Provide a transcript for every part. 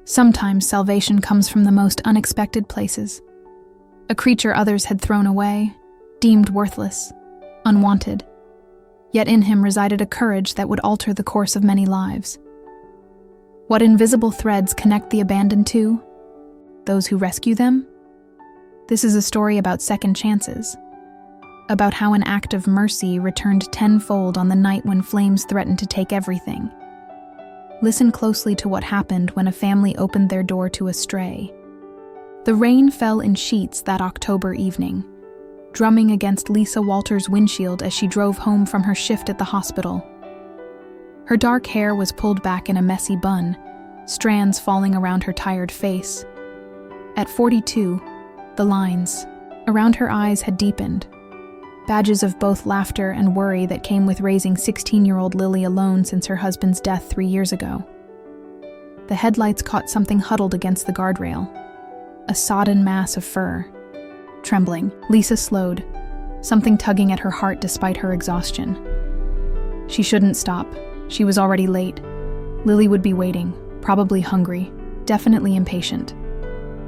Sometimes salvation comes from the most unexpected places. A creature others had thrown away, deemed worthless, unwanted. Yet in him resided a courage that would alter the course of many lives. What invisible threads connect the abandoned to? Those who rescue them? This is a story about second chances, about how an act of mercy returned tenfold on the night when flames threatened to take everything. Listen closely to what happened when a family opened their door to a stray. The rain fell in sheets that October evening, drumming against Lisa Walters' windshield as she drove home from her shift at the hospital. Her dark hair was pulled back in a messy bun, strands falling around her tired face. At 42, the lines around her eyes had deepened, badges of both laughter and worry that came with raising 16-year-old Lily alone since her husband's death 3 years ago. The headlights caught something huddled against the guardrail, a sodden mass of fur. Trembling, Lisa slowed, something tugging at her heart despite her exhaustion. She shouldn't stop. She was already late. Lily would be waiting, probably hungry, definitely impatient.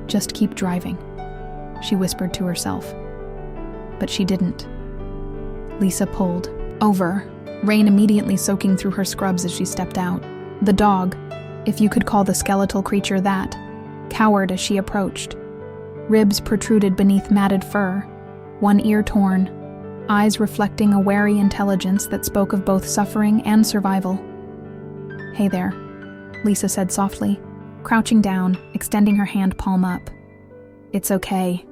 Just keep driving, she whispered to herself. But she didn't. Lisa pulled over, rain immediately soaking through her scrubs as she stepped out. The dog, if you could call the skeletal creature that, cowered as she approached. Ribs protruded beneath matted fur, one ear torn, eyes reflecting a wary intelligence that spoke of both suffering and survival. "Hey there," Lisa said softly, crouching down, extending her hand palm up. "It's okay."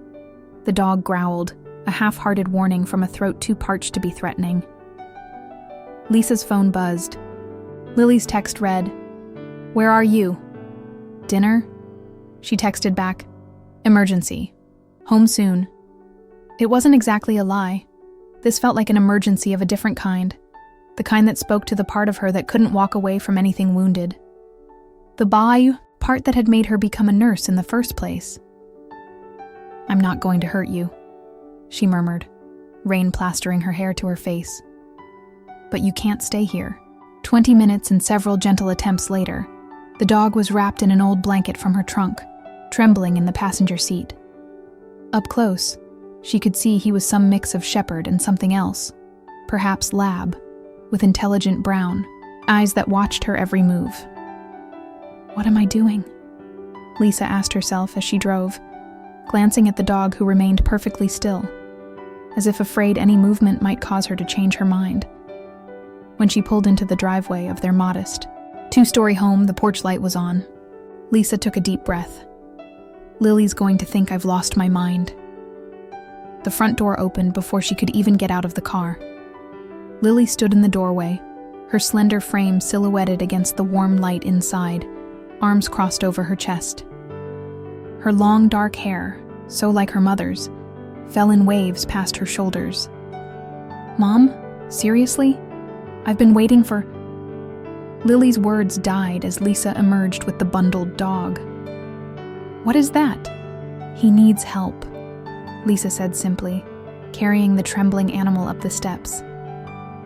The dog growled, a half-hearted warning from a throat too parched to be threatening. Lisa's phone buzzed. Lily's text read, "Where are you?" "Dinner?" She texted back, "Emergency. Home soon." It wasn't exactly a lie. This felt like an emergency of a different kind, the kind that spoke to the part of her that couldn't walk away from anything wounded. The part that had made her become a nurse in the first place. "I'm not going to hurt you," she murmured, rain plastering her hair to her face. "But you can't stay here." 20 minutes and several gentle attempts later, the dog was wrapped in an old blanket from her trunk, trembling in the passenger seat. Up close, she could see he was some mix of shepherd and something else, perhaps lab, with intelligent brown, eyes that watched her every move. "What am I doing?" Lisa asked herself as she drove, glancing at the dog who remained perfectly still, as if afraid any movement might cause her to change her mind. When she pulled into the driveway of their modest, 2-story home, the porch light was on. Lisa took a deep breath. "Lily's going to think I've lost my mind." The front door opened before she could even get out of the car. Lily stood in the doorway, her slender frame silhouetted against the warm light inside, arms crossed over her chest. Her long dark hair, so like her mother's, fell in waves past her shoulders. "Mom? Seriously? I've been waiting for..." Lily's words died as Lisa emerged with the bundled dog. "What is that?" "He needs help," Lisa said simply, carrying the trembling animal up the steps.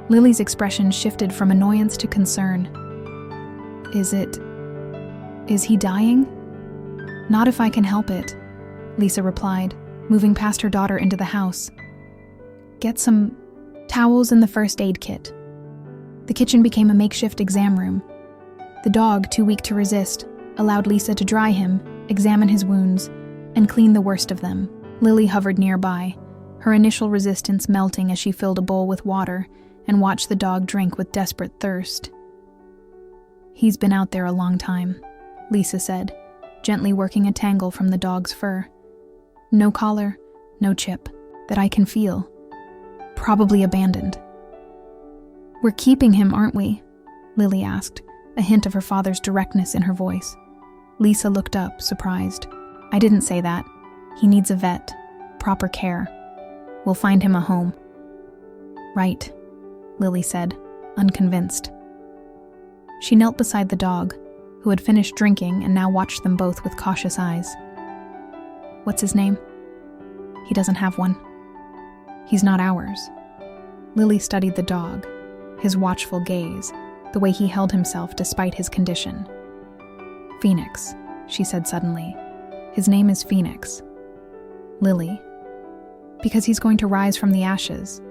Lily's expression shifted from annoyance to concern. Is he dying?" "Not if I can help it," Lisa replied, moving past her daughter into the house. "Get some towels and the first aid kit." The kitchen became a makeshift exam room. The dog, too weak to resist, allowed Lisa to dry him, examine his wounds, and clean the worst of them. Lily hovered nearby, her initial resistance melting as she filled a bowl with water and watched the dog drink with desperate thirst. "He's been out there a long time," Lisa said, gently working a tangle from the dog's fur. "No collar, no chip, that I can feel. Probably abandoned." "We're keeping him, aren't we?" Lily asked, a hint of her father's directness in her voice. Lisa looked up, surprised. "I didn't say that. He needs a vet, proper care. We'll find him a home." "Right," Lily said, unconvinced. She knelt beside the dog, who had finished drinking and now watched them both with cautious eyes. "What's his name?" "He doesn't have one." "He's not ours." Lily studied the dog, his watchful gaze, the way he held himself despite his condition. "Phoenix," she said suddenly. "His name is Phoenix. Lily. Because he's going to rise from the ashes,"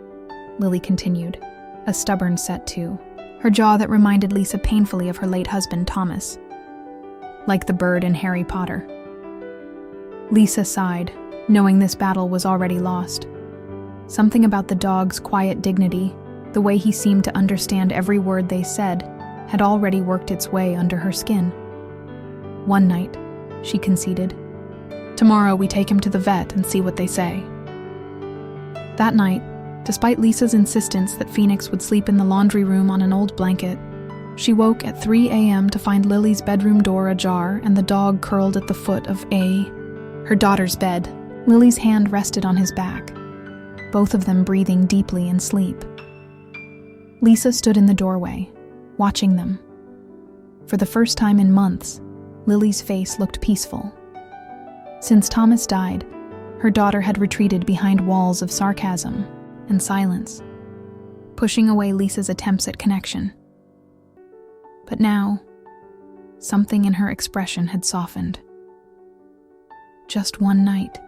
Lily continued, a stubborn set too, her jaw that reminded Lisa painfully of her late husband, Thomas. Like the bird in Harry Potter. Lisa sighed, knowing this battle was already lost. Something about the dog's quiet dignity, the way he seemed to understand every word they said, had already worked its way under her skin. "One night," she conceded. "Tomorrow we take him to the vet and see what they say." That night, despite Lisa's insistence that Phoenix would sleep in the laundry room on an old blanket, she woke at 3 a.m. to find Lily's bedroom door ajar and the dog curled at the foot of her daughter's bed. Lily's hand rested on his back, both of them breathing deeply in sleep. Lisa stood in the doorway, watching them. For the first time in months, Lily's face looked peaceful. Since Thomas died, her daughter had retreated behind walls of sarcasm and silence, pushing away Lisa's attempts at connection. But now, something in her expression had softened. "Just one night,"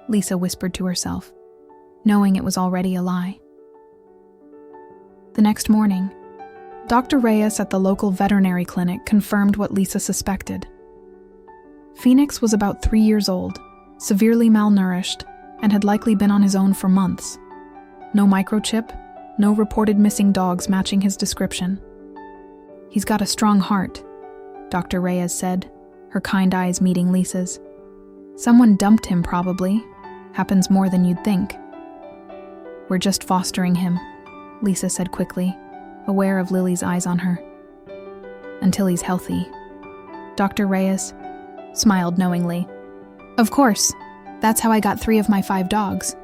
Lisa whispered to herself, knowing it was already a lie. The next morning, Dr. Reyes at the local veterinary clinic confirmed what Lisa suspected. Phoenix was about 3 years old, severely malnourished, and had likely been on his own for months. No microchip, no reported missing dogs matching his description. "He's got a strong heart," Dr. Reyes said, her kind eyes meeting Lisa's. "Someone dumped him probably. Happens more than you'd think." "We're just fostering him," Lisa said quickly, aware of Lily's eyes on her. "Until he's healthy." Dr. Reyes smiled knowingly. "Of course, that's how I got 3 of my 5 dogs."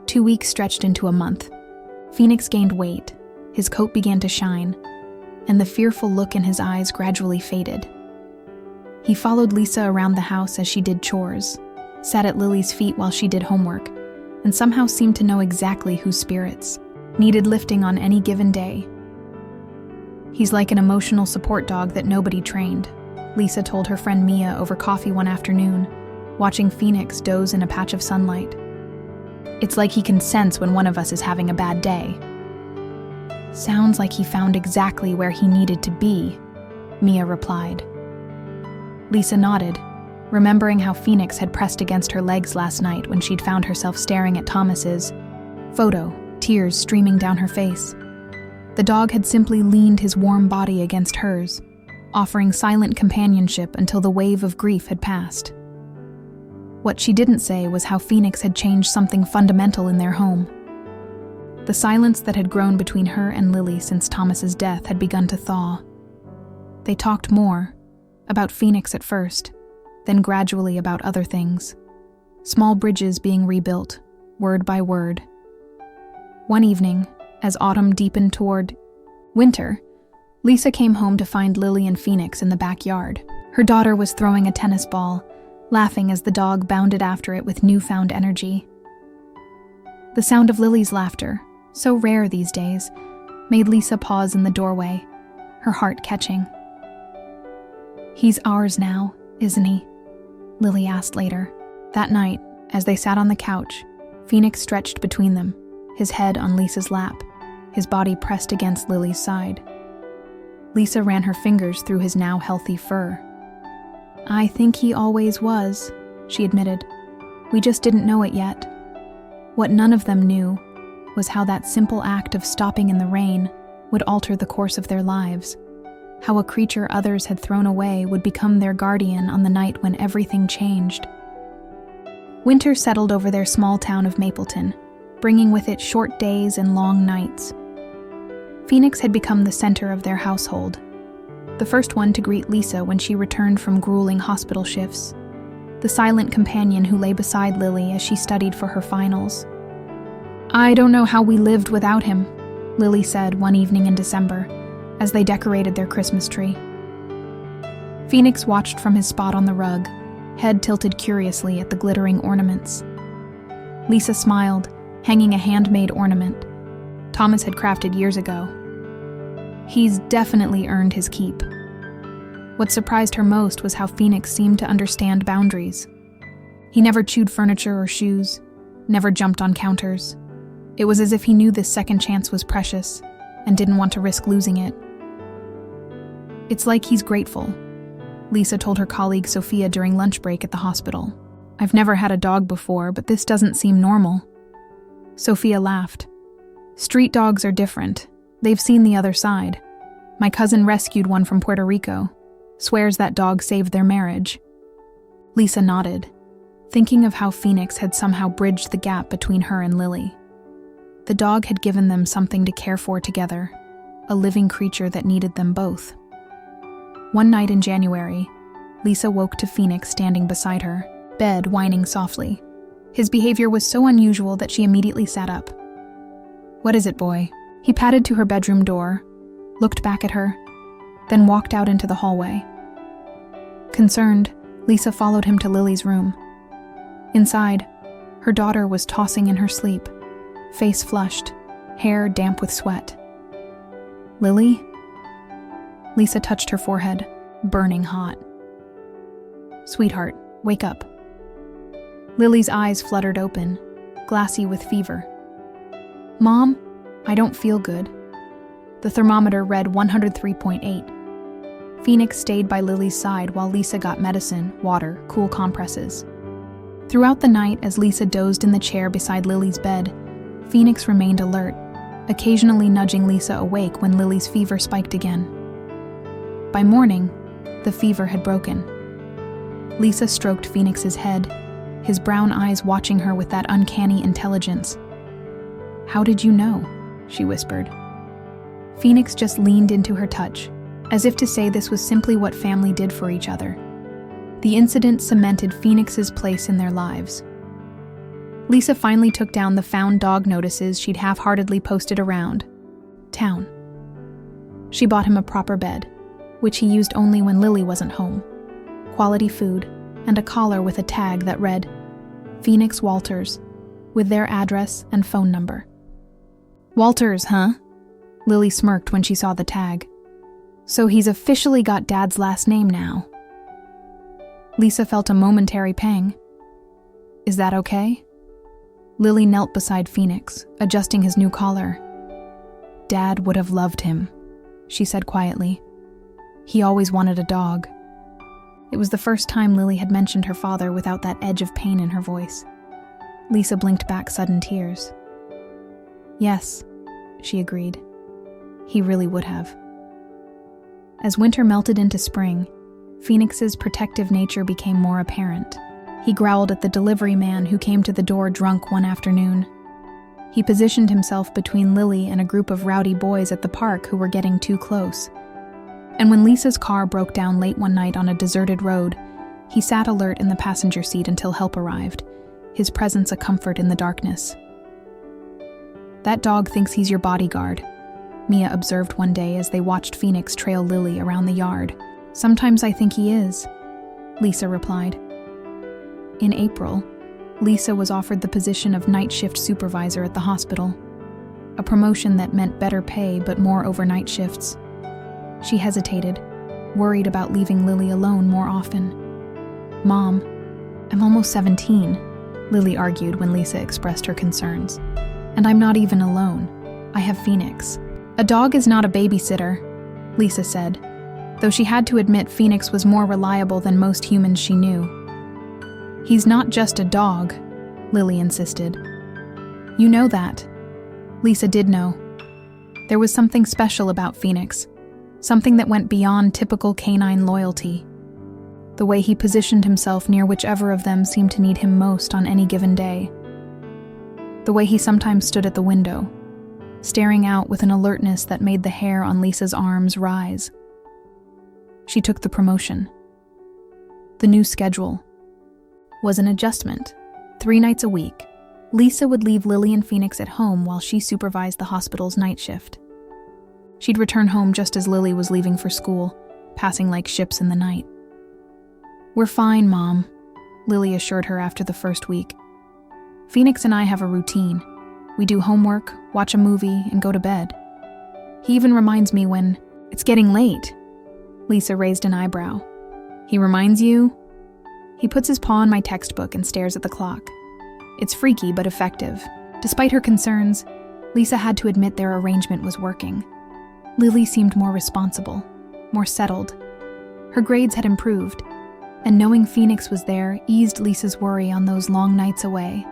2 weeks stretched into a month. Phoenix gained weight, his coat began to shine, and the fearful look in his eyes gradually faded. He followed Lisa around the house as she did chores, sat at Lily's feet while she did homework, and somehow seemed to know exactly whose spirits needed lifting on any given day. "He's like an emotional support dog that nobody trained," Lisa told her friend Mia over coffee one afternoon, watching Phoenix doze in a patch of sunlight. "It's like he can sense when one of us is having a bad day." "Sounds like he found exactly where he needed to be," Mia replied. Lisa nodded, remembering how Phoenix had pressed against her legs last night when she'd found herself staring at Thomas's photo, tears streaming down her face. The dog had simply leaned his warm body against hers, offering silent companionship until the wave of grief had passed. What she didn't say was how Phoenix had changed something fundamental in their home. The silence that had grown between her and Lily since Thomas's death had begun to thaw. They talked more, about Phoenix at first, then gradually about other things. Small bridges being rebuilt, word by word. One evening, as autumn deepened toward winter, Lisa came home to find Lily and Phoenix in the backyard. Her daughter was throwing a tennis ball, laughing as the dog bounded after it with newfound energy. The sound of Lily's laughter, so rare these days, made Lisa pause in the doorway, her heart catching. "He's ours now, isn't he?" Lily asked later. That night, as they sat on the couch, Phoenix stretched between them, his head on Lisa's lap, his body pressed against Lily's side. Lisa ran her fingers through his now healthy fur. "I think he always was," she admitted. "We just didn't know it yet." What none of them knew was how that simple act of stopping in the rain would alter the course of their lives, how a creature others had thrown away would become their guardian on the night when everything changed. Winter settled over their small town of Mapleton, bringing with it short days and long nights. Phoenix had become the center of their household, the first one to greet Lisa when she returned from grueling hospital shifts, the silent companion who lay beside Lily as she studied for her finals. "I don't know how we lived without him," Lily said one evening in December, as they decorated their Christmas tree. Phoenix watched from his spot on the rug, head tilted curiously at the glittering ornaments. Lisa smiled, hanging a handmade ornament Thomas had crafted years ago. "He's definitely earned his keep." What surprised her most was how Phoenix seemed to understand boundaries. He never chewed furniture or shoes, never jumped on counters. It was as if he knew this second chance was precious and didn't want to risk losing it. "It's like he's grateful," Lisa told her colleague Sophia during lunch break at the hospital. "I've never had a dog before, but this doesn't seem normal." Sophia laughed. "Street dogs are different. They've seen the other side. My cousin rescued one from Puerto Rico. Swears that dog saved their marriage." Lisa nodded, thinking of how Phoenix had somehow bridged the gap between her and Lily. The dog had given them something to care for together, a living creature that needed them both. One night in January, Lisa woke to Phoenix standing beside her, bed whining softly. His behavior was so unusual that she immediately sat up. "What is it, boy?" He padded to her bedroom door, looked back at her, then walked out into the hallway. Concerned, Lisa followed him to Lily's room. Inside, her daughter was tossing in her sleep, face flushed, hair damp with sweat. "Lily?" Lisa touched her forehead, burning hot. "Sweetheart, wake up." Lily's eyes fluttered open, glassy with fever. "Mom, I don't feel good." The thermometer read 103.8. Phoenix stayed by Lily's side while Lisa got medicine, water, cool compresses. Throughout the night, as Lisa dozed in the chair beside Lily's bed, Phoenix remained alert, occasionally nudging Lisa awake when Lily's fever spiked again. By morning, the fever had broken. Lisa stroked Phoenix's head, his brown eyes watching her with that uncanny intelligence. "How did you know?" she whispered. Phoenix just leaned into her touch, as if to say this was simply what family did for each other. The incident cemented Phoenix's place in their lives. Lisa finally took down the found dog notices she'd half-heartedly posted around town. She bought him a proper bed, which he used only when Lily wasn't home, quality food, and a collar with a tag that read, "Phoenix Walters," with their address and phone number. "Walters, huh?" Lily smirked when she saw the tag. "So he's officially got Dad's last name now." Lisa felt a momentary pang. "Is that okay?" Lily knelt beside Phoenix, adjusting his new collar. "Dad would have loved him," she said quietly. "He always wanted a dog." It was the first time Lily had mentioned her father without that edge of pain in her voice. Lisa blinked back sudden tears. "Yes," she agreed. "He really would have." As winter melted into spring, Phoenix's protective nature became more apparent. He growled at the delivery man who came to the door drunk one afternoon. He positioned himself between Lily and a group of rowdy boys at the park who were getting too close. And when Lisa's car broke down late one night on a deserted road, he sat alert in the passenger seat until help arrived, his presence a comfort in the darkness. "That dog thinks he's your bodyguard," Mia observed one day as they watched Phoenix trail Lily around the yard. "Sometimes I think he is," Lisa replied. In April, Lisa was offered the position of night shift supervisor at the hospital, a promotion that meant better pay but more overnight shifts. She hesitated, worried about leaving Lily alone more often. "Mom, I'm almost 17, Lily argued when Lisa expressed her concerns. "And I'm not even alone. I have Phoenix." "A dog is not a babysitter," Lisa said, though she had to admit Phoenix was more reliable than most humans she knew. "He's not just a dog," Lily insisted. "You know that." Lisa did know. There was something special about Phoenix, something that went beyond typical canine loyalty. The way he positioned himself near whichever of them seemed to need him most on any given day. The way he sometimes stood at the window, staring out with an alertness that made the hair on Lisa's arms rise. She took the promotion. The new schedule was an adjustment. 3 nights a week, Lisa would leave Lily and Phoenix at home while she supervised the hospital's night shift. She'd return home just as Lily was leaving for school, passing like ships in the night. "We're fine, Mom," Lily assured her after the first week. "Phoenix and I have a routine. We do homework, watch a movie, and go to bed. He even reminds me when it's getting late." Lisa raised an eyebrow. He reminds you? He puts his paw on my textbook and stares at the clock. It's freaky but effective. Despite her concerns, Lisa had to admit their arrangement was working. Lily seemed more responsible, more settled. Her grades had improved, and knowing Phoenix was there eased Lisa's worry on those long nights away.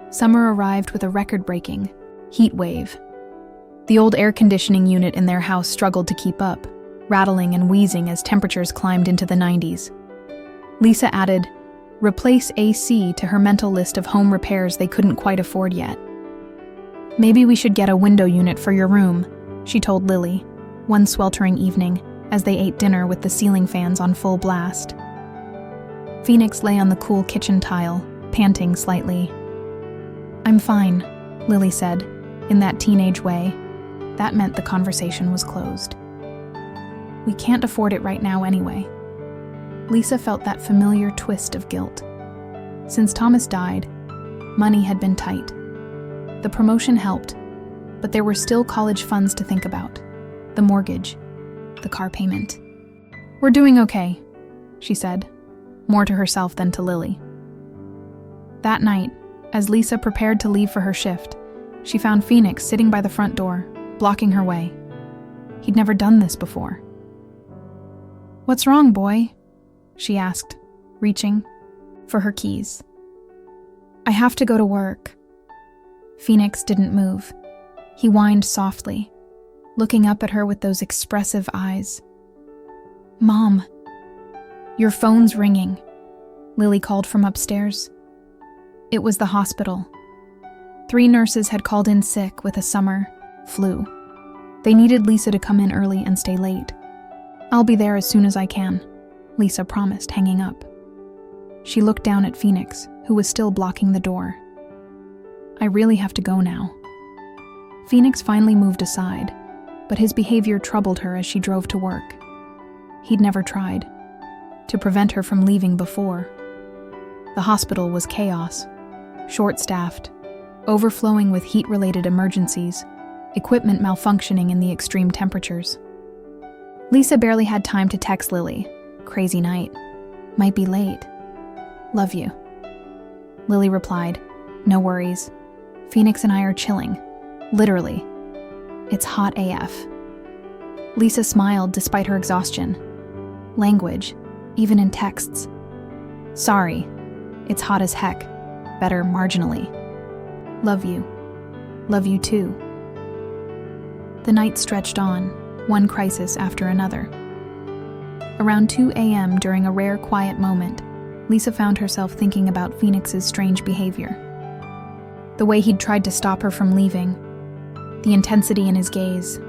Summer arrived with a record-breaking heat wave. The old air conditioning unit in their house struggled to keep up, rattling and wheezing as temperatures climbed into the 90s. Lisa added, "Replace AC" to her mental list of home repairs they couldn't quite afford yet. "Maybe we should get a window unit for your room," she told Lily, one sweltering evening, as they ate dinner with the ceiling fans on full blast. Phoenix lay on the cool kitchen tile, panting slightly. "I'm fine," Lily said, in that teenage way. That meant the conversation was closed. "We can't afford it right now anyway." Lisa felt that familiar twist of guilt. Since Thomas died, money had been tight. The promotion helped, but there were still college funds to think about. The mortgage, the car payment. "We're doing okay," she said, more to herself than to Lily. That night, as Lisa prepared to leave for her shift, she found Phoenix sitting by the front door, blocking her way. He'd never done this before. "What's wrong, boy?" she asked, reaching for her keys. "I have to go to work." Phoenix didn't move. He whined softly, looking up at her with those expressive eyes. "Mom." "Your phone's ringing," Lily called from upstairs. It was the hospital. 3 nurses had called in sick with a summer flu. They needed Lisa to come in early and stay late. "I'll be there as soon as I can," Lisa promised, hanging up. She looked down at Phoenix, who was still blocking the door. "I really have to go now." Phoenix finally moved aside, but his behavior troubled her as she drove to work. He'd never tried to prevent her from leaving before. The hospital was chaos, short-staffed, overflowing with heat-related emergencies, equipment malfunctioning in the extreme temperatures. Lisa barely had time to text Lily. "Crazy night. Might be late. Love you." Lily replied, "No worries. Phoenix and I are chilling. Literally. It's hot AF." Lisa smiled despite her exhaustion. Language, even in texts. "Sorry. It's hot as heck. Better marginally. Love you. Love you too." The night stretched on, one crisis after another. Around 2 a.m., during a rare quiet moment, Lisa found herself thinking about Phoenix's strange behavior. The way he'd tried to stop her from leaving, the intensity in his gaze.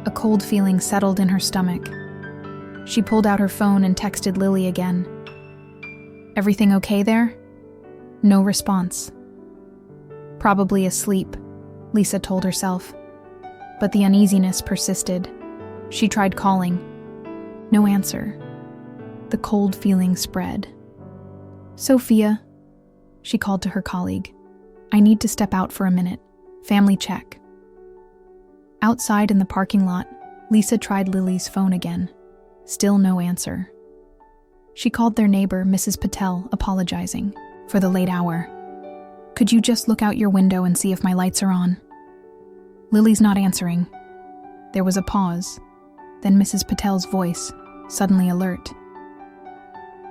A cold feeling settled in her stomach. She pulled out her phone and texted Lily again. "Everything okay there?" No response. Probably asleep, Lisa told herself. But the uneasiness persisted. She tried calling. No answer. The cold feeling spread. "Sophia," she called to her colleague. "I need to step out for a minute. Family check." Outside in the parking lot, Lisa tried Lily's phone again. Still no answer. She called their neighbor, Mrs. Patel, apologizing for the late hour. "Could you just look out your window and see if my lights are on?" "Lily's not answering." There was a pause. Then Mrs. Patel's voice, suddenly alert.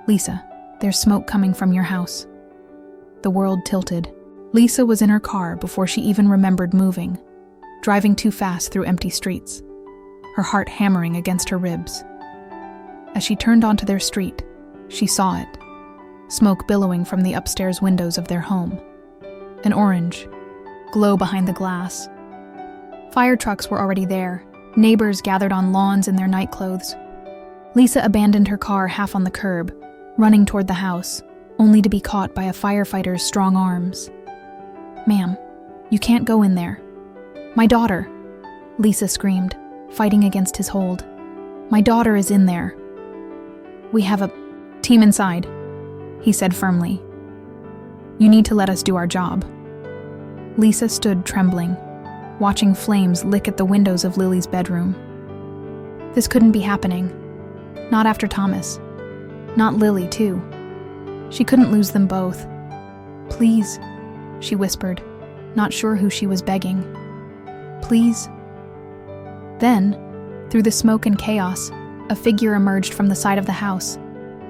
"Lisa, there's smoke coming from your house." The world tilted. Lisa was in her car before she even remembered moving, driving too fast through empty streets, her heart hammering against her ribs. As she turned onto their street, she saw it, smoke billowing from the upstairs windows of their home. An orange glow behind the glass. Fire trucks were already there, neighbors gathered on lawns in their nightclothes. Lisa abandoned her car half on the curb, running toward the house, only to be caught by a firefighter's strong arms. "Ma'am, you can't go in there." "My daughter," Lisa screamed, fighting against his hold. "My daughter is in there." "We have a team inside," he said firmly. "You need to let us do our job." Lisa stood trembling, watching flames lick at the windows of Lily's bedroom. This couldn't be happening. Not after Thomas. Not Lily, too. She couldn't lose them both. "Please," she whispered, not sure who she was begging. "Please." Then, through the smoke and chaos, a figure emerged from the side of the house,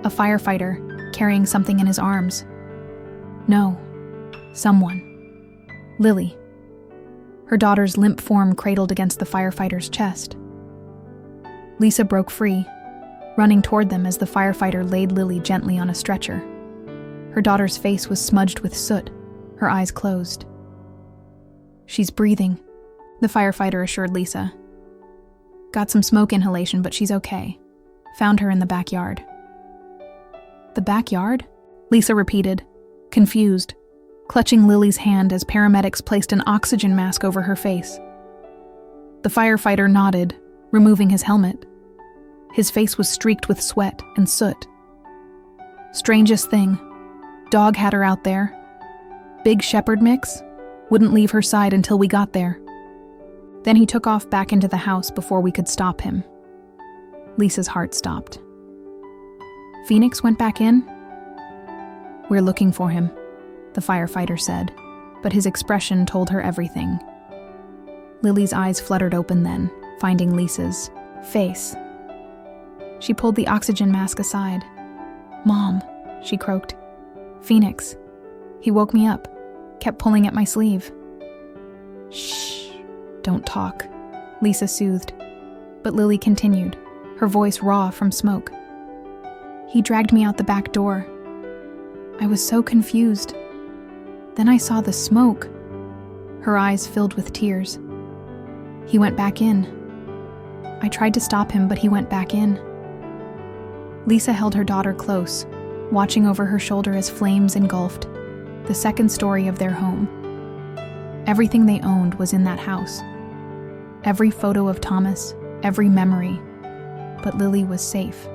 a firefighter carrying something in his arms. No, someone. Lily. Her daughter's limp form cradled against the firefighter's chest. Lisa broke free, running toward them as the firefighter laid Lily gently on a stretcher. Her daughter's face was smudged with soot, her eyes closed. "She's breathing," the firefighter assured Lisa. "Got some smoke inhalation, but she's okay. Found her in the backyard." "The backyard?" Lisa repeated, confused, clutching Lily's hand as paramedics placed an oxygen mask over her face. The firefighter nodded, removing his helmet. His face was streaked with sweat and soot. "Strangest thing. Dog had her out there. Big shepherd mix. Wouldn't leave her side until we got there. Then he took off back into the house before we could stop him." Lisa's heart stopped. "Phoenix went back in?" "We're looking for him," the firefighter said, but his expression told her everything. Lily's eyes fluttered open then, finding Lisa's face. She pulled the oxygen mask aside. "Mom," she croaked. "Phoenix. He woke me up, kept pulling at my sleeve." "Shh, don't talk," Lisa soothed, but Lily continued, her voice raw from smoke. "He dragged me out the back door. I was so confused. Then I saw the smoke." Her eyes filled with tears. "He went back in. I tried to stop him, but he went back in." Lisa held her daughter close, watching over her shoulder as flames engulfed the second story of their home. Everything they owned was in that house. Every photo of Thomas, every memory. But Lily was safe,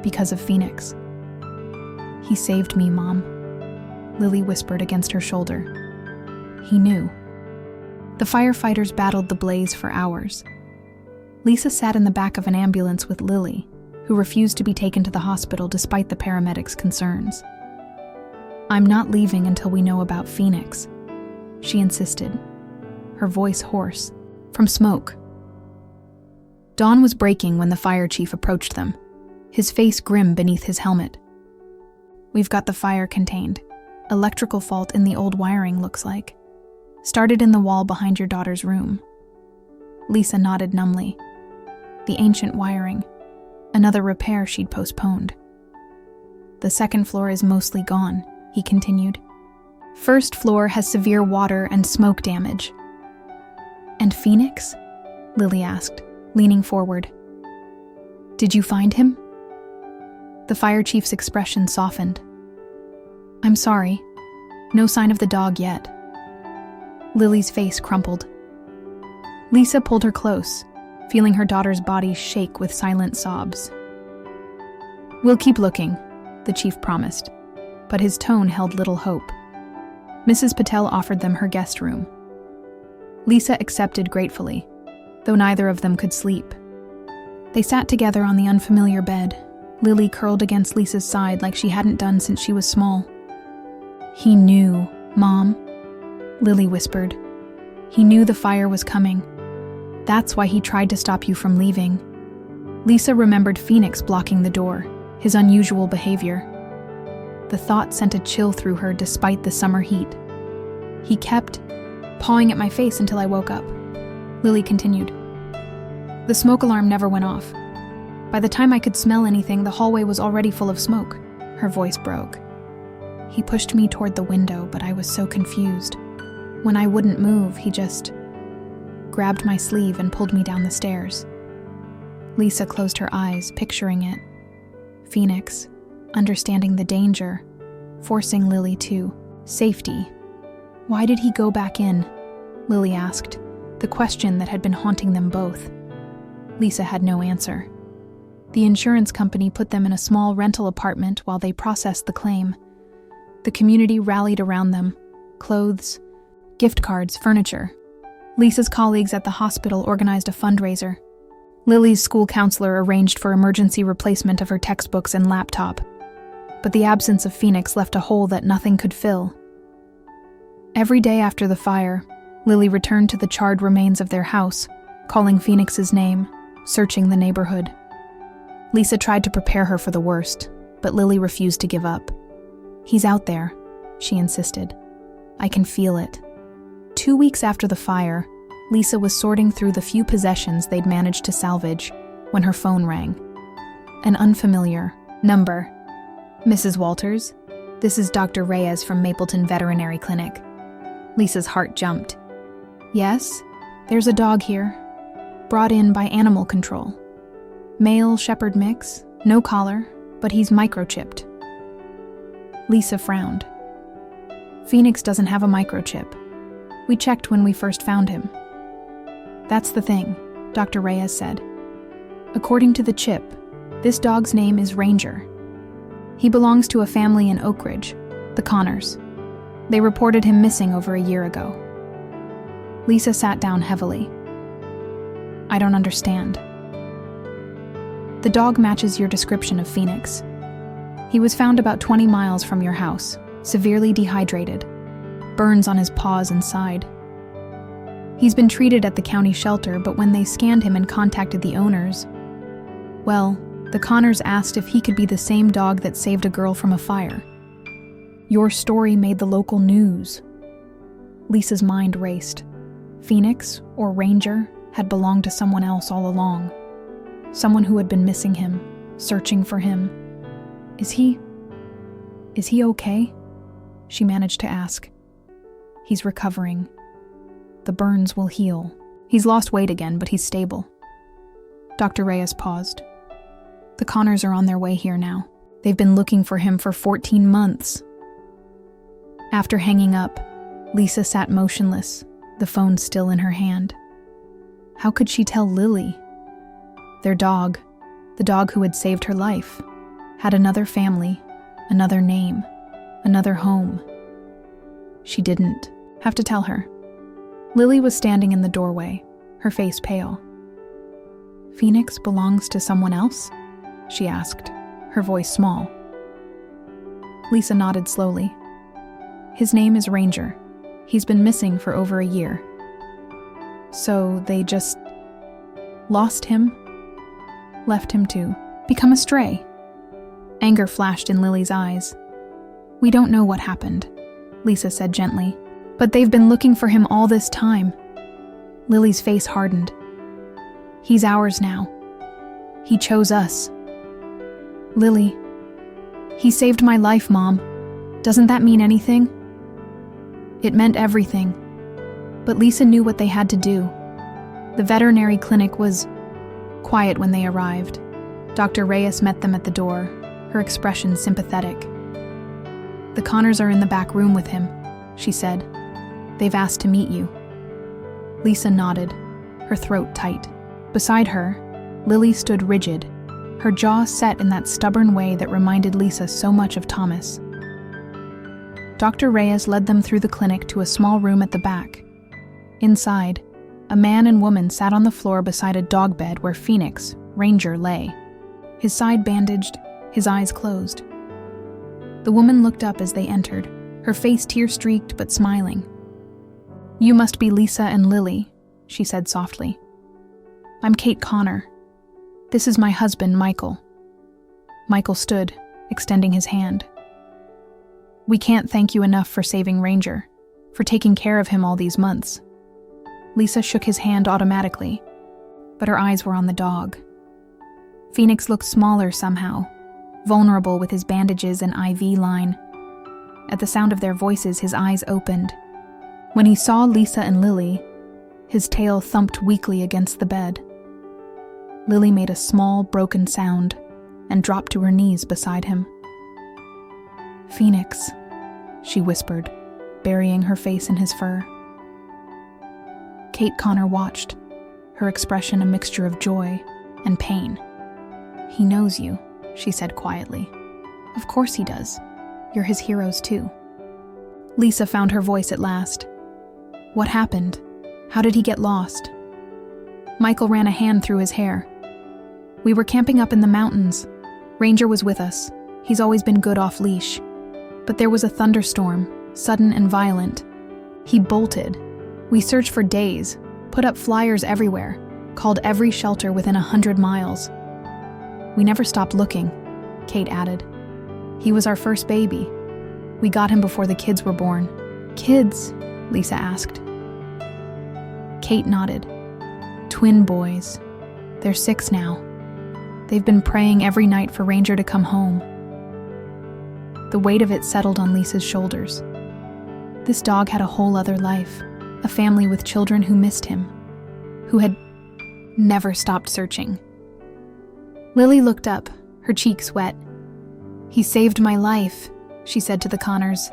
because of Phoenix. "He saved me, Mom," Lily whispered against her shoulder. He knew. The firefighters battled the blaze for hours. Lisa sat in the back of an ambulance with Lily, who refused to be taken to the hospital despite the paramedics' concerns. "I'm not leaving until we know about Phoenix," she insisted, her voice hoarse, from smoke. Dawn was breaking when the fire chief approached them, his face grim beneath his helmet. "We've got the fire contained. Electrical fault in the old wiring, looks like. Started in the wall behind your daughter's room." Lisa nodded numbly. The ancient wiring. Another repair she'd postponed. "The second floor is mostly gone," he continued. "First floor has severe water and smoke damage." "And Phoenix?" Lily asked, leaning forward. "Did you find him?" The fire chief's expression softened. "I'm sorry. No sign of the dog yet." Lily's face crumpled. Lisa pulled her close, feeling her daughter's body shake with silent sobs. "We'll keep looking," the chief promised, but his tone held little hope. Mrs. Patel offered them her guest room. Lisa accepted gratefully, though neither of them could sleep. They sat together on the unfamiliar bed, Lily curled against Lisa's side like she hadn't done since she was small. "He knew, Mom," Lily whispered. "He knew the fire was coming. That's why he tried to stop you from leaving." Lisa remembered Phoenix blocking the door, his unusual behavior. The thought sent a chill through her despite the summer heat. "He kept pawing at my face until I woke up," Lily continued. "The smoke alarm never went off. By the time I could smell anything, the hallway was already full of smoke." Her voice broke. "He pushed me toward the window, but I was so confused. When I wouldn't move, he just grabbed my sleeve and pulled me down the stairs." Lisa closed her eyes, picturing it. Phoenix, understanding the danger, forcing Lily to safety. "Why did he go back in?" Lily asked, the question that had been haunting them both. Lisa had no answer. The insurance company put them in a small rental apartment while they processed the claim. The community rallied around them. Clothes, gift cards, furniture. Lisa's colleagues at the hospital organized a fundraiser. Lily's school counselor arranged for emergency replacement of her textbooks and laptop, but the absence of Phoenix left a hole that nothing could fill. Every day after the fire, Lily returned to the charred remains of their house, calling Phoenix's name, searching the neighborhood. Lisa tried to prepare her for the worst, but Lily refused to give up. "He's out there," she insisted. "I can feel it." 2 weeks after the fire, Lisa was sorting through the few possessions they'd managed to salvage when her phone rang. An unfamiliar number. "Mrs. Walters, this is Dr. Reyes from Mapleton Veterinary Clinic." Lisa's heart jumped. "Yes, there's a dog here, brought in by animal control. Male shepherd mix, no collar, but he's microchipped." Lisa frowned. "Phoenix doesn't have a microchip. We checked when we first found him." "That's the thing," Dr. Reyes said. "According to the chip, this dog's name is Ranger. He belongs to a family in Oak Ridge, the Connors. They reported him missing over a year ago." Lisa sat down heavily. "I don't understand." "The dog matches your description of Phoenix. He was found about 20 miles from your house, severely dehydrated, burns on his paws and side. He's been treated at the county shelter, but when they scanned him and contacted the owners, well, the Connors asked if he could be the same dog that saved a girl from a fire. Your story made the local news." Lisa's mind raced. Phoenix, or Ranger, had belonged to someone else all along. Someone who had been missing him, searching for him. Is he okay?" she managed to ask. "He's recovering. The burns will heal. He's lost weight again, but he's stable." Dr. Reyes paused. "The Connors are on their way here now. They've been looking for him for 14 months. After hanging up, Lisa sat motionless, the phone still in her hand. How could she tell Lily? Their dog, the dog who had saved her life, had another family, another name, another home. She didn't have to tell her. Lily was standing in the doorway, her face pale. "Phoenix belongs to someone else?" she asked, her voice small. Lisa nodded slowly. "His name is Ranger. He's been missing for over a year." "So they just lost him? Left him to become a stray?" Anger flashed in Lily's eyes. "We don't know what happened," Lisa said gently, "but they've been looking for him all this time." Lily's face hardened. "He's ours now. He chose us." "Lily, he saved my life, Mom. Doesn't that mean anything?" It meant everything, but Lisa knew what they had to do. The veterinary clinic was quiet when they arrived. Dr. Reyes met them at the door, her expression sympathetic. "The Connors are in the back room with him," she said. "They've asked to meet you." Lisa nodded, her throat tight. Beside her, Lily stood rigid, her jaw set in that stubborn way that reminded Lisa so much of Thomas. Dr. Reyes led them through the clinic to a small room at the back. Inside, a man and woman sat on the floor beside a dog bed where Phoenix, Ranger, lay, his side bandaged, his eyes closed. The woman looked up as they entered, her face tear-streaked but smiling. "You must be Lisa and Lily," she said softly. "I'm Kate Connor. This is my husband, Michael." Michael stood, extending his hand. "We can't thank you enough for saving Ranger, for taking care of him all these months." Lisa shook his hand automatically, but her eyes were on the dog. Phoenix looked smaller somehow, vulnerable with his bandages and IV line. At the sound of their voices, his eyes opened. When he saw Lisa and Lily, his tail thumped weakly against the bed. Lily made a small, broken sound and dropped to her knees beside him. "Phoenix," she whispered, burying her face in his fur. Kate Connor watched, her expression a mixture of joy and pain. "He knows you," she said quietly. "Of course he does. You're his heroes too." Lisa found her voice at last. "What happened? How did he get lost?" Michael ran a hand through his hair, We were camping up in the mountains. Ranger was with us. He's always been good off leash. But there was a thunderstorm, sudden and violent. He bolted. We searched for days, put up flyers everywhere, called every shelter within 100 miles. We never stopped looking, Kate added. He was our first baby. We got him before the kids were born. Kids? Lisa asked. Kate nodded. Twin boys. They're 6 now. They've been praying every night for Ranger to come home. The weight of it settled on Lisa's shoulders. This dog had a whole other life, a family with children who missed him, who had never stopped searching. Lily looked up, her cheeks wet. He saved my life, she said to the Connors.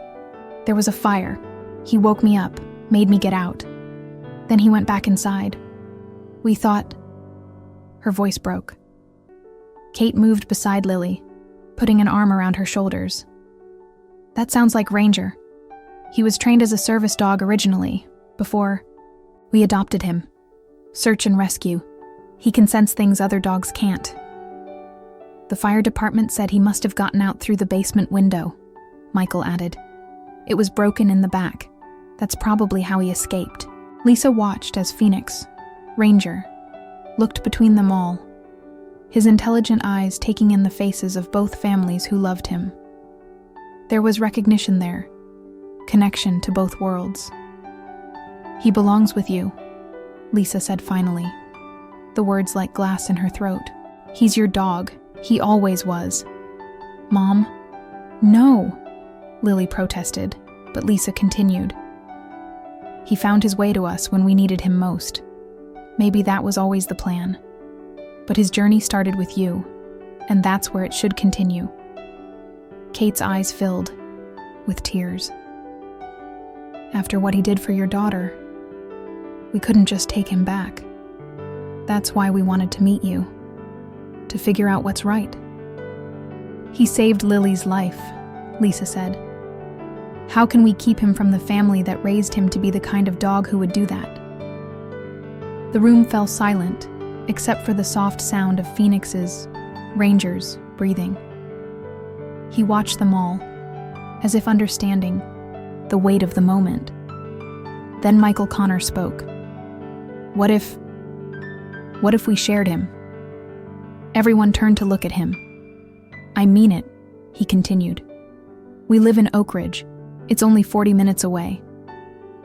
There was a fire. He woke me up, made me get out. Then he went back inside. We thought... Her voice broke. Kate moved beside Lily, putting an arm around her shoulders. That sounds like Ranger. He was trained as a service dog originally, before we adopted him. Search and rescue. He can sense things other dogs can't. The fire department said he must have gotten out through the basement window, Michael added. It was broken in the back. That's probably how he escaped. Lisa watched as Phoenix, Ranger, looked between them all, his intelligent eyes taking in the faces of both families who loved him. There was recognition there, connection to both worlds. He belongs with you, Lisa said finally, the words like glass in her throat. He's your dog. He always was. Mom? No, Lily protested, but Lisa continued. He found his way to us when we needed him most. Maybe that was always the plan. But his journey started with you, and that's where it should continue. Kate's eyes filled with tears. After what he did for your daughter, we couldn't just take him back. That's why we wanted to meet you, to figure out what's right. He saved Lily's life, Lisa said. How can we keep him from the family that raised him to be the kind of dog who would do that? The room fell silent, except for the soft sound of Phoenix's, Ranger's, breathing. He watched them all, as if understanding the weight of the moment. Then Michael Connor spoke. What if we shared him? Everyone turned to look at him. I mean it, he continued. We live in Oak Ridge. It's only 40 minutes away.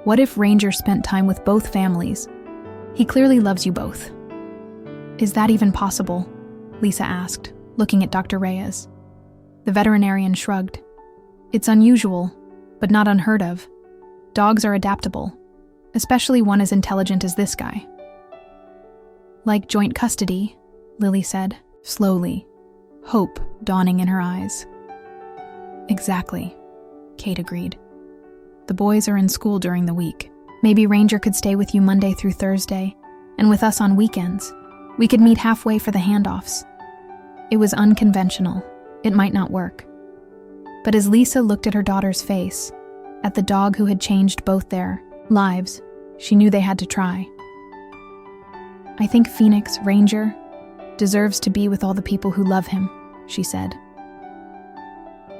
What if Ranger spent time with both families? He clearly loves you both. Is that even possible? Lisa asked, looking at Dr. Reyes. The veterinarian shrugged. It's unusual, but not unheard of. Dogs are adaptable, especially one as intelligent as this guy. Like joint custody, Lily said, slowly, hope dawning in her eyes. Exactly, Kate agreed. The boys are in school during the week. Maybe Ranger could stay with you Monday through Thursday, and with us on weekends. We could meet halfway for the handoffs. It was unconventional. It might not work. But as Lisa looked at her daughter's face, at the dog who had changed both their lives, she knew they had to try. I think Phoenix, Ranger, deserves to be with all the people who love him, she said.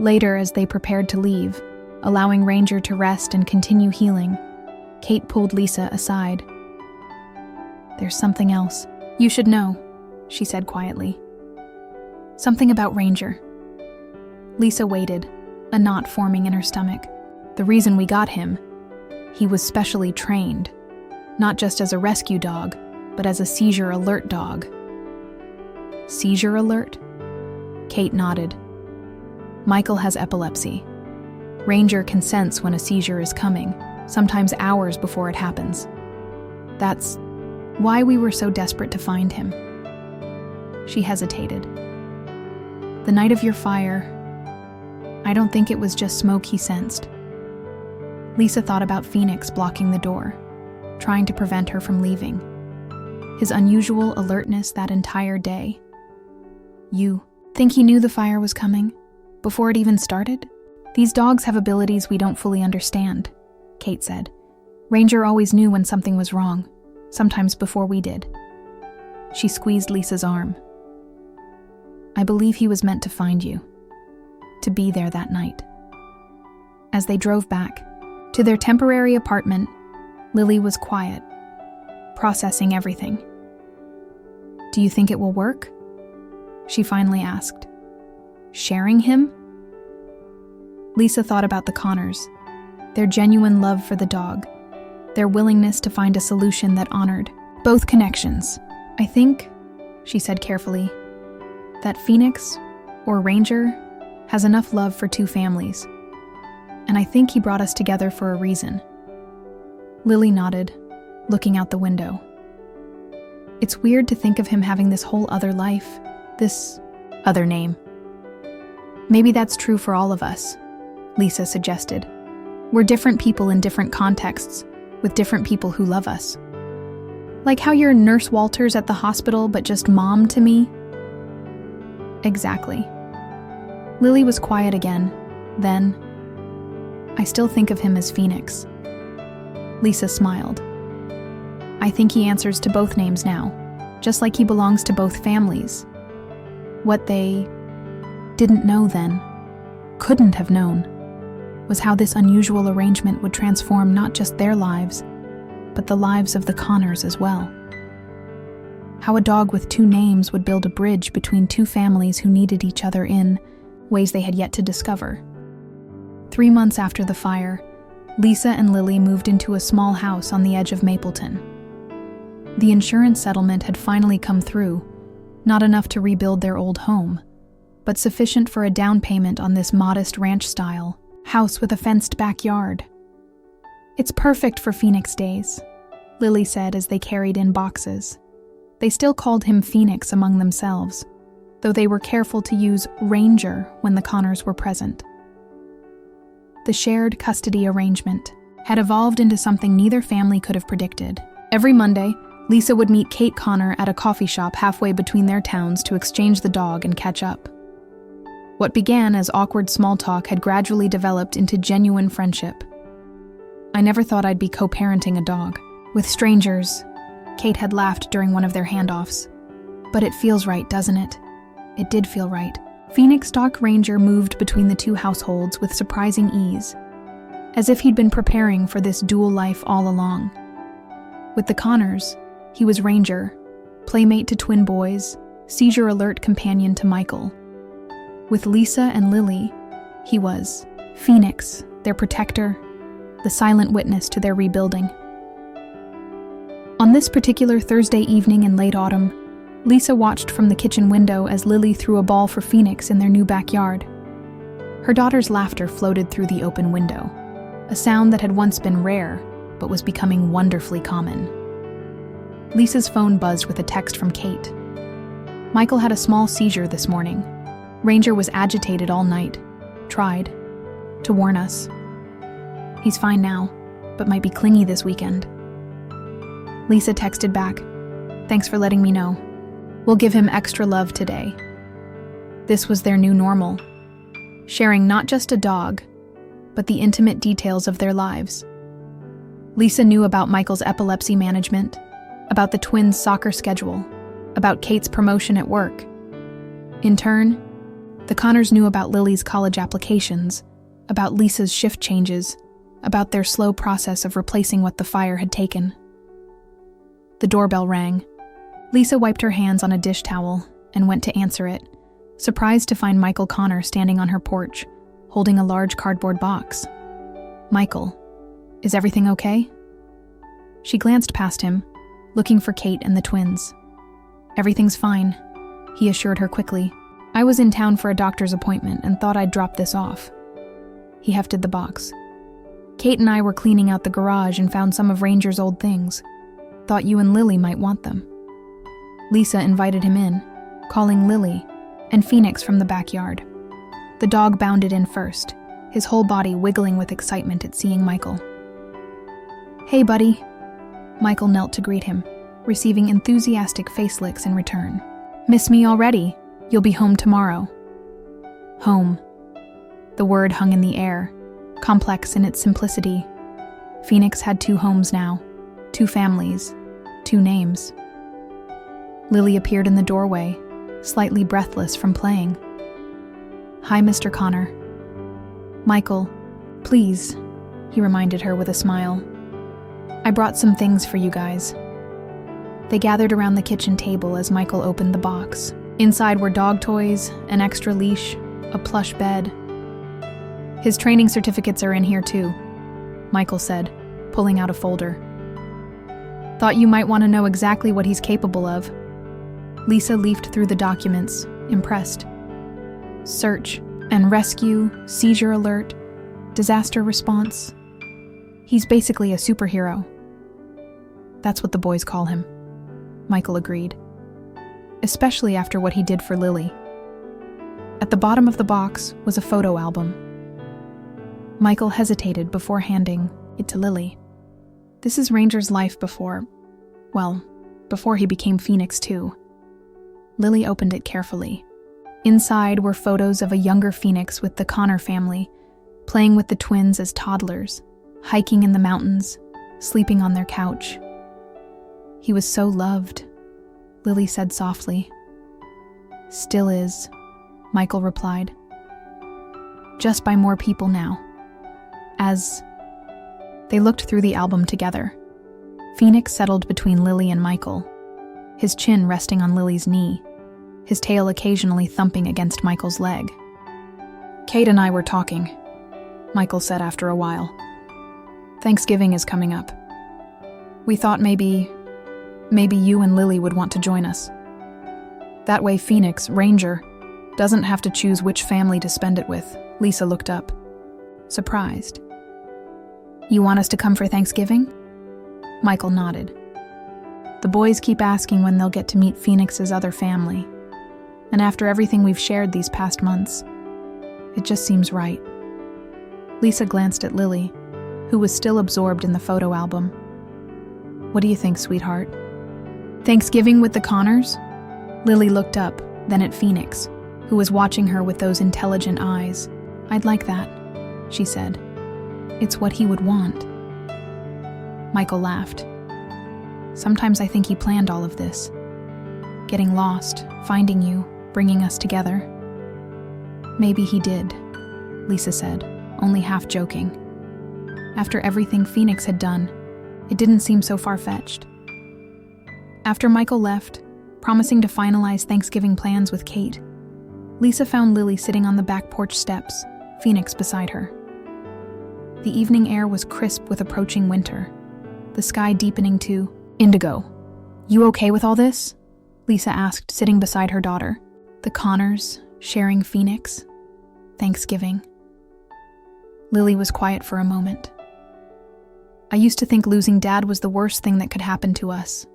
Later, as they prepared to leave, allowing Ranger to rest and continue healing, Kate pulled Lisa aside. There's something else. You should know, she said quietly. Something about Ranger. Lisa waited, a knot forming in her stomach. The reason we got him, he was specially trained, not just as a rescue dog, but as a seizure alert dog. Seizure alert? Kate nodded. Michael has epilepsy. Ranger can sense when a seizure is coming, sometimes hours before it happens. That's why we were so desperate to find him. She hesitated. The night of your fire, I don't think it was just smoke he sensed. Lisa thought about Phoenix blocking the door, trying to prevent her from leaving. His unusual alertness that entire day. You think he knew the fire was coming, before it even started? These dogs have abilities we don't fully understand, Kate said. Ranger always knew when something was wrong, sometimes before we did. She squeezed Lisa's arm. I believe he was meant to find you, to be there that night." As they drove back to their temporary apartment, Lily was quiet, processing everything. "Do you think it will work?" she finally asked. "Sharing him?" Lisa thought about the Connors, their genuine love for the dog, their willingness to find a solution that honored both connections. "I think," she said carefully, "that Phoenix, or Ranger, has enough love for two families. And I think he brought us together for a reason." Lily nodded, looking out the window. "It's weird to think of him having this whole other life, this other name." "Maybe that's true for all of us," Lisa suggested. "We're different people in different contexts, with different people who love us. Like how you're Nurse Walters at the hospital, but just Mom to me." "Exactly." Lily was quiet again. Then, "I still think of him as Phoenix." Lisa smiled. "I think he answers to both names now, just like he belongs to both families." What they didn't know then, couldn't have known, was how this unusual arrangement would transform not just their lives, but the lives of the Connors as well. How a dog with two names would build a bridge between two families who needed each other in ways they had yet to discover. 3 months after the fire, Lisa and Lily moved into a small house on the edge of Mapleton. The insurance settlement had finally come through, not enough to rebuild their old home, but sufficient for a down payment on this modest ranch-style house with a fenced backyard. "It's perfect for Phoenix days," Lily said as they carried in boxes. They still called him Phoenix among themselves, though they were careful to use Ranger when the Connors were present. The shared custody arrangement had evolved into something neither family could have predicted. Every Monday, Lisa would meet Kate Connor at a coffee shop halfway between their towns to exchange the dog and catch up. What began as awkward small talk had gradually developed into genuine friendship. "I never thought I'd be co-parenting a dog with strangers," Kate had laughed during one of their handoffs. "But it feels right, doesn't it?" It did feel right. Phoenix Doc Ranger moved between the two households with surprising ease, as if he'd been preparing for this dual life all along. With the Connors, he was Ranger, playmate to twin boys, seizure alert companion to Michael. With Lisa and Lily, he was Phoenix, their protector, the silent witness to their rebuilding. On this particular Thursday evening in late autumn, Lisa watched from the kitchen window as Lily threw a ball for Phoenix in their new backyard. Her daughter's laughter floated through the open window, a sound that had once been rare, but was becoming wonderfully common. Lisa's phone buzzed with a text from Kate. "Michael had a small seizure this morning. Ranger was agitated all night. Tried to warn us. He's fine now, but might be clingy this weekend." Lisa texted back, "Thanks for letting me know. We'll give him extra love today." This was their new normal, sharing not just a dog, but the intimate details of their lives. Lisa knew about Michael's epilepsy management, about the twins' soccer schedule, about Kate's promotion at work. In turn, the Connors knew about Lily's college applications, about Lisa's shift changes, about their slow process of replacing what the fire had taken. The doorbell rang. Lisa wiped her hands on a dish towel and went to answer it, surprised to find Michael Connor standing on her porch, holding a large cardboard box. "Michael, is everything okay?" She glanced past him, looking for Kate and the twins. "Everything's fine," he assured her quickly. "I was in town for a doctor's appointment and thought I'd drop this off." He hefted the box. "Kate and I were cleaning out the garage and found some of Ranger's old things. Thought you and Lily might want them." Lisa invited him in, calling Lily and Phoenix from the backyard. The dog bounded in first, his whole body wiggling with excitement at seeing Michael. "Hey, buddy." Michael knelt to greet him, receiving enthusiastic face licks in return. "Miss me already? You'll be home tomorrow." Home. The word hung in the air, complex in its simplicity. Phoenix had 2 homes now, 2 families, 2 names. Lily appeared in the doorway, slightly breathless from playing. "Hi, Mr. Connor." "Michael, please," he reminded her with a smile. "I brought some things for you guys." They gathered around the kitchen table as Michael opened the box. Inside were dog toys, an extra leash, a plush bed. "His training certificates are in here too," Michael said, pulling out a folder. "Thought you might want to know exactly what he's capable of." Lisa leafed through the documents, impressed. Search and rescue, seizure alert, disaster response. He's basically a superhero. "That's what the boys call him," Michael agreed. "Especially after what he did for Lily." At the bottom of the box was a photo album. Michael hesitated before handing it to Lily. "This is Ranger's life before he became Phoenix too." Lily opened it carefully. Inside were photos of a younger Phoenix with the Connor family, playing with the twins as toddlers, hiking in the mountains, sleeping on their couch. "He was so loved," Lily said softly. "Still is," Michael replied. "Just by more people now." As they looked through the album together, Phoenix settled between Lily and Michael, his chin resting on Lily's knee, his tail occasionally thumping against Michael's leg. "Kate and I were talking," Michael said after a while. "Thanksgiving is coming up. We thought maybe you and Lily would want to join us. That way Phoenix, Ranger, doesn't have to choose which family to spend it with." Lisa looked up, surprised. "You want us to come for Thanksgiving?" Michael nodded. "The boys keep asking when they'll get to meet Phoenix's other family. And after everything we've shared these past months, it just seems right." Lisa glanced at Lily, who was still absorbed in the photo album. "What do you think, sweetheart? Thanksgiving with the Connors?" Lily looked up, then at Phoenix, who was watching her with those intelligent eyes. "I'd like that," she said. "It's what he would want." Michael laughed. "Sometimes I think he planned all of this. Getting lost, finding you, bringing us together." "Maybe he did," Lisa said, only half joking. After everything Phoenix had done, it didn't seem so far-fetched. After Michael left, promising to finalize Thanksgiving plans with Kate, Lisa found Lily sitting on the back porch steps, Phoenix beside her. The evening air was crisp with approaching winter, the sky deepening to indigo. "You okay with all this?" Lisa asked, sitting beside her daughter. The Connors, sharing Phoenix, Thanksgiving. Lily was quiet for a moment. "I used to think losing Dad was the worst thing that could happen to us,"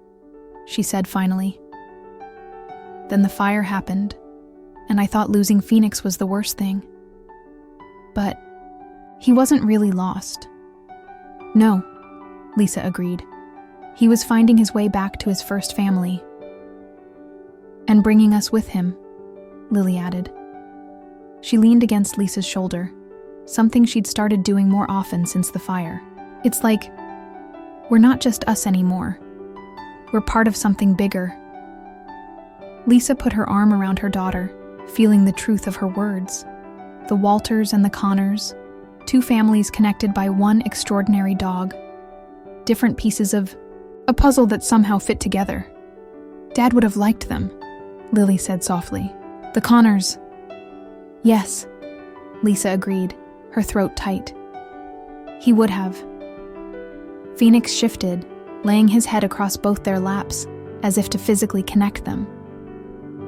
she said finally. "Then the fire happened, and I thought losing Phoenix was the worst thing. But he wasn't really lost." "No," Lisa agreed. "He was finding his way back to his first family. And bringing us with him," Lily added. She leaned against Lisa's shoulder, something she'd started doing more often since the fire. "It's like we're not just us anymore. We're part of something bigger." Lisa put her arm around her daughter, feeling the truth of her words. The Walters and the Connors, two families connected by one extraordinary dog. Different pieces of a puzzle that somehow fit together. "Dad would have liked them," Lily said softly. "The Connors." "Yes," Lisa agreed, her throat tight. "He would have." Phoenix shifted, laying his head across both their laps, as if to physically connect them.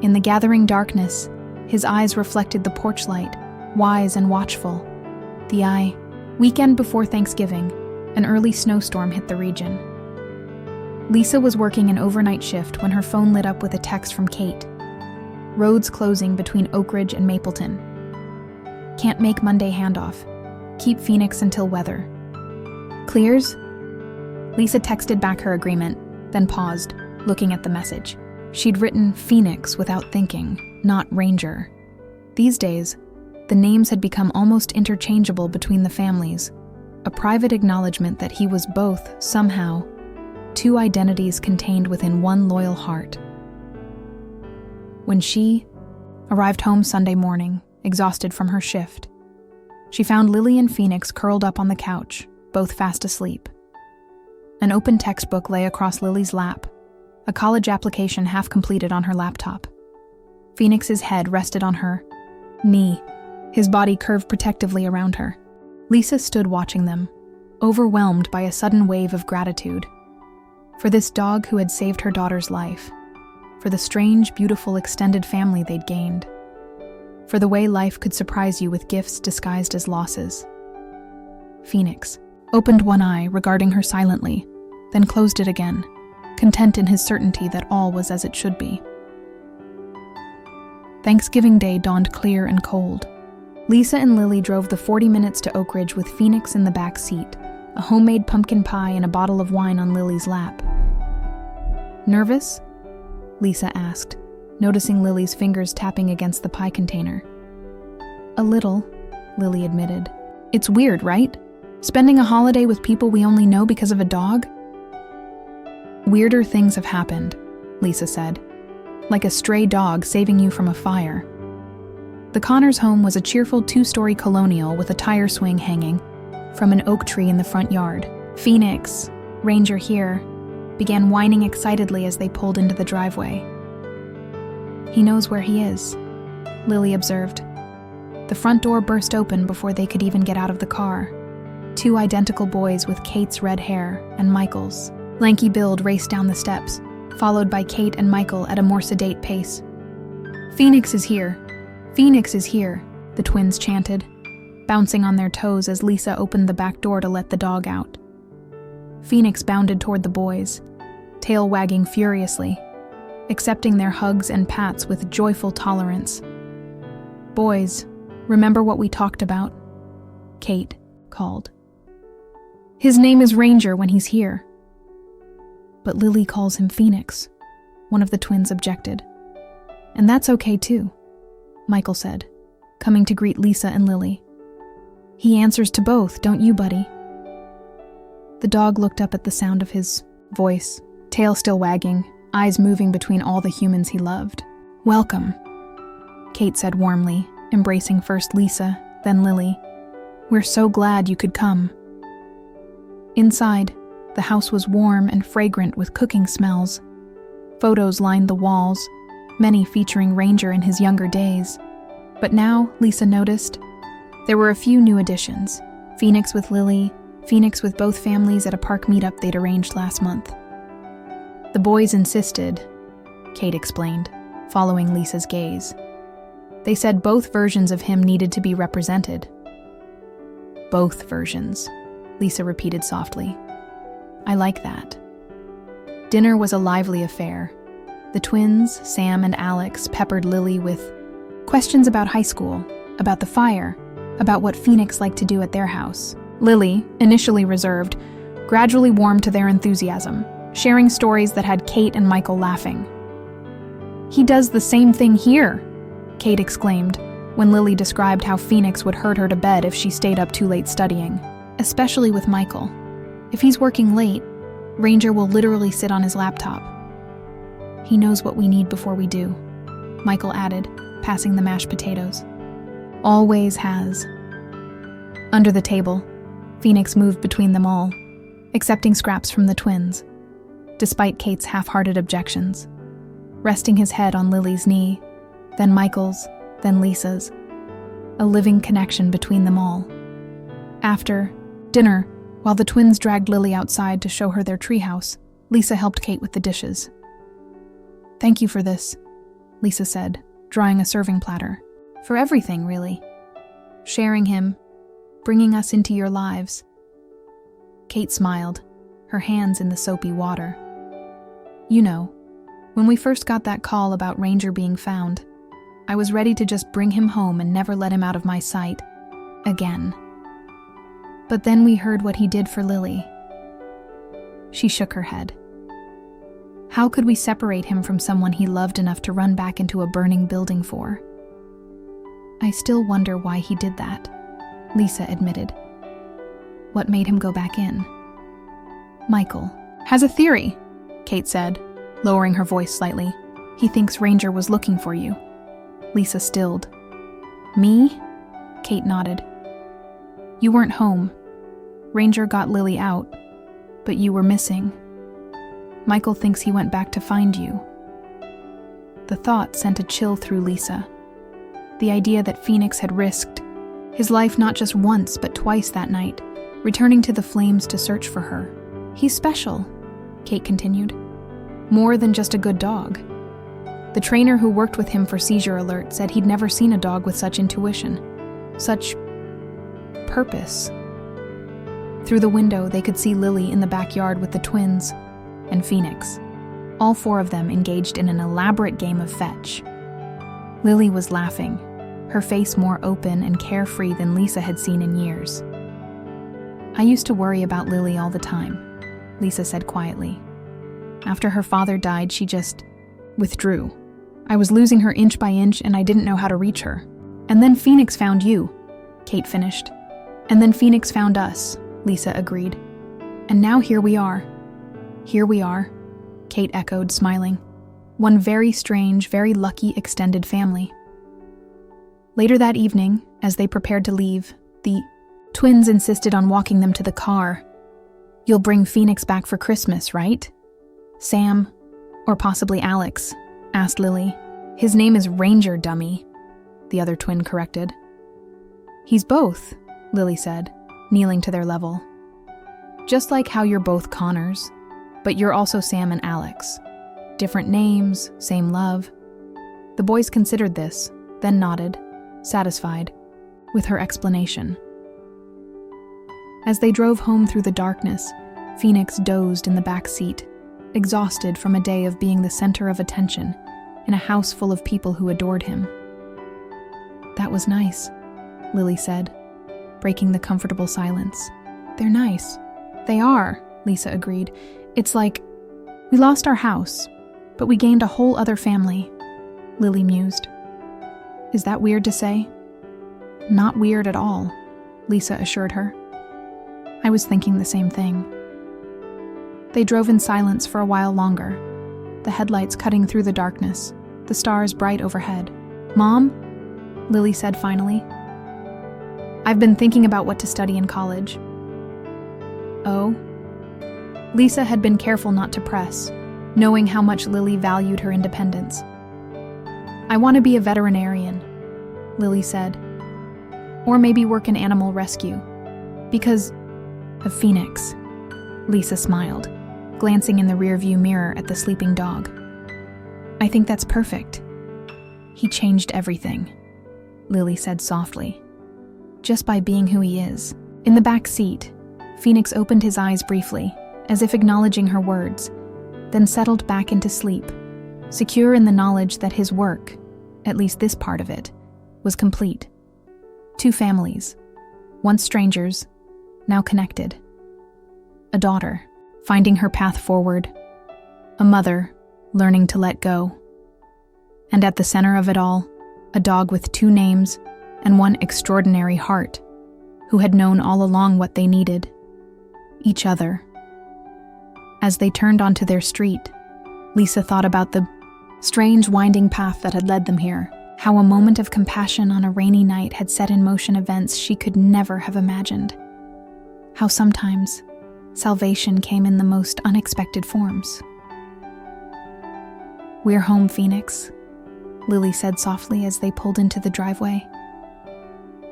In the gathering darkness, his eyes reflected the porch light, wise and watchful. Weekend before Thanksgiving, an early snowstorm hit the region. Lisa was working an overnight shift when her phone lit up with a text from Kate. "Roads closing between Oak Ridge and Mapleton. Can't make Monday handoff. Keep Phoenix until weather. Clears?" Lisa texted back her agreement, then paused, looking at the message. She'd written Phoenix without thinking, not Ranger. These days, the names had become almost interchangeable between the families, a private acknowledgement that he was both, somehow, two identities contained within one loyal heart. When she arrived home Sunday morning, exhausted from her shift, she found Lily and Phoenix curled up on the couch, both fast asleep. An open textbook lay across Lily's lap, a college application half completed on her laptop. Phoenix's head rested on her knee, his body curved protectively around her. Lisa stood watching them, overwhelmed by a sudden wave of gratitude. For this dog who had saved her daughter's life. For the strange, beautiful extended family they'd gained. For the way life could surprise you with gifts disguised as losses. Phoenix opened one eye, regarding her silently, then closed it again, content in his certainty that all was as it should be. Thanksgiving Day dawned clear and cold. Lisa and Lily drove the 40 minutes to Oak Ridge with Phoenix in the back seat, a homemade pumpkin pie and a bottle of wine on Lily's lap. "Nervous?" Lisa asked, noticing Lily's fingers tapping against the pie container. "A little," Lily admitted. "It's weird, right? Spending a holiday with people we only know because of a dog?" "Weirder things have happened," Lisa said, "like a stray dog saving you from a fire." The Connors home was a cheerful 2-story colonial with a tire swing hanging from an oak tree in the front yard. Phoenix, Ranger here, began whining excitedly as they pulled into the driveway. "He knows where he is," Lily observed. The front door burst open before they could even get out of the car. 2 identical boys with Kate's red hair and Michael's lanky build raced down the steps, followed by Kate and Michael at a more sedate pace. "Phoenix is here! Phoenix is here!" the twins chanted, bouncing on their toes as Lisa opened the back door to let the dog out. Phoenix bounded toward the boys, tail wagging furiously, accepting their hugs and pats with joyful tolerance. "Boys, remember what we talked about?" Kate called. "His name is Ranger when he's here." "But Lily calls him Phoenix," one of the twins objected. "And that's okay too," Michael said, coming to greet Lisa and Lily. "He answers to both, don't you, buddy?" The dog looked up at the sound of his voice, tail still wagging, eyes moving between all the humans he loved. "Welcome," Kate said warmly, embracing first Lisa, then Lily. "We're so glad you could come." Inside, the house was warm and fragrant with cooking smells. Photos lined the walls, many featuring Ranger in his younger days. But now, Lisa noticed, there were a few new additions. Phoenix with Lily, Phoenix with both families at a park meetup they'd arranged last month. "The boys insisted," Kate explained, following Lisa's gaze. "They said both versions of him needed to be represented." "Both versions," Lisa repeated softly. "I like that." Dinner was a lively affair. The twins, Sam and Alex, peppered Lily with questions about high school, about the fire, about what Phoenix liked to do at their house. Lily, initially reserved, gradually warmed to their enthusiasm, sharing stories that had Kate and Michael laughing. "He does the same thing here," Kate exclaimed, when Lily described how Phoenix would herd her to bed if she stayed up too late studying, especially with Michael. "If he's working late, Ranger will literally sit on his laptop. He knows what we need before we do," Michael added, passing the mashed potatoes. "Always has." Under the table, Phoenix moved between them all, accepting scraps from the twins, despite Kate's half-hearted objections, resting his head on Lily's knee, then Michael's, then Lisa's, a living connection between them all. After dinner, while the twins dragged Lily outside to show her their treehouse, Lisa helped Kate with the dishes. "Thank you for this," Lisa said, drawing a serving platter. "For everything, really. Sharing him, bringing us into your lives." Kate smiled, her hands in the soapy water. "You know, when we first got that call about Ranger being found, I was ready to just bring him home and never let him out of my sight. Again. But then we heard what he did for Lily." She shook her head. "How could we separate him from someone he loved enough to run back into a burning building for?" "I still wonder why he did that," Lisa admitted. "What made him go back in?" "Michael has a theory," Kate said, lowering her voice slightly. He thinks Ranger was looking for you. Lisa stilled. Me? Kate nodded. You weren't home. Ranger got Lily out, but you were missing. Michael thinks he went back to find you. The thought sent a chill through Lisa. The idea that Phoenix had risked his life not just once but twice that night, returning to the flames to search for her. He's special, Kate continued. More than just a good dog. The trainer who worked with him for Seizure Alert said he'd never seen a dog with such intuition, such purpose. Through the window, they could see Lily in the backyard with the twins and Phoenix, all four of them engaged in an elaborate game of fetch. Lily was laughing, her face more open and carefree than Lisa had seen in years. I used to worry about Lily all the time, Lisa said quietly. After her father died, she just withdrew. I was losing her inch by inch and I didn't know how to reach her. And then Phoenix found you, Kate finished. And then Phoenix found us, Lisa agreed. And now here we are. Here we are, Kate echoed, smiling. One very strange, very lucky extended family. Later that evening, as they prepared to leave, the twins insisted on walking them to the car. You'll bring Phoenix back for Christmas, right? Sam, or possibly Alex, asked Lily. His name is Ranger, dummy, the other twin corrected. He's both, Lily said, kneeling to their level. Just like how you're both Connors, but you're also Sam and Alex. Different names, same love. The boys considered this, then nodded, satisfied, with her explanation. As they drove home through the darkness, Phoenix dozed in the back seat, exhausted from a day of being the center of attention in a house full of people who adored him. That was nice, Lily said, breaking the comfortable silence. They're nice. They are, Lisa agreed. It's like, we lost our house, but we gained a whole other family, Lily mused. Is that weird to say? Not weird at all, Lisa assured her. I was thinking the same thing. They drove in silence for a while longer, the headlights cutting through the darkness, the stars bright overhead. Mom, Lily said finally. I've been thinking about what to study in college. Oh? Lisa had been careful not to press, knowing how much Lily valued her independence. I want to be a veterinarian, Lily said. Or maybe work in animal rescue. Because of Phoenix. Lisa smiled, glancing in the rearview mirror at the sleeping dog. I think that's perfect. He changed everything, Lily said softly. Just by being who he is. In the back seat, Phoenix opened his eyes briefly, as if acknowledging her words, then settled back into sleep, secure in the knowledge that his work, at least this part of it, was complete. Two families, once strangers, now connected. A daughter, finding her path forward. A mother, learning to let go. And at the center of it all, a dog with two names and one extraordinary heart, who had known all along what they needed. Each other. As they turned onto their street, Lisa thought about the strange winding path that had led them here, how a moment of compassion on a rainy night had set in motion events she could never have imagined. How sometimes salvation came in the most unexpected forms. We're home, Phoenix, Lily said softly as they pulled into the driveway.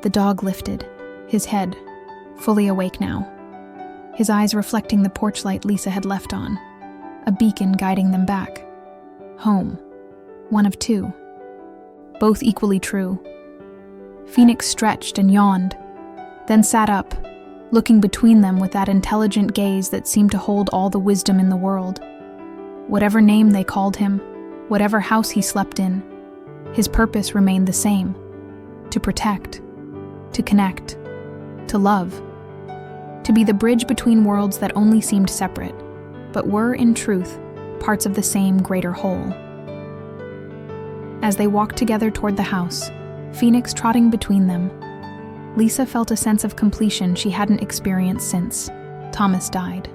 The dog lifted, his head, fully awake now, his eyes reflecting the porch light Lisa had left on, a beacon guiding them back. Home, one of two, both equally true. Phoenix stretched and yawned, then sat up, looking between them with that intelligent gaze that seemed to hold all the wisdom in the world. Whatever name they called him, whatever house he slept in, his purpose remained the same: to protect, to connect, to love, to be the bridge between worlds that only seemed separate, but were, in truth, parts of the same greater whole. As they walked together toward the house, Phoenix trotting between them, Lisa felt a sense of completion she hadn't experienced since Thomas died.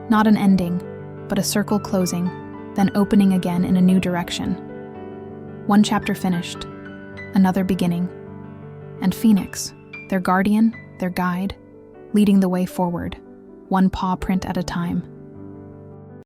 Not an ending, but a circle closing, then opening again in a new direction. One chapter finished, another beginning, and Phoenix, their guardian, their guide, leading the way forward, one paw print at a time.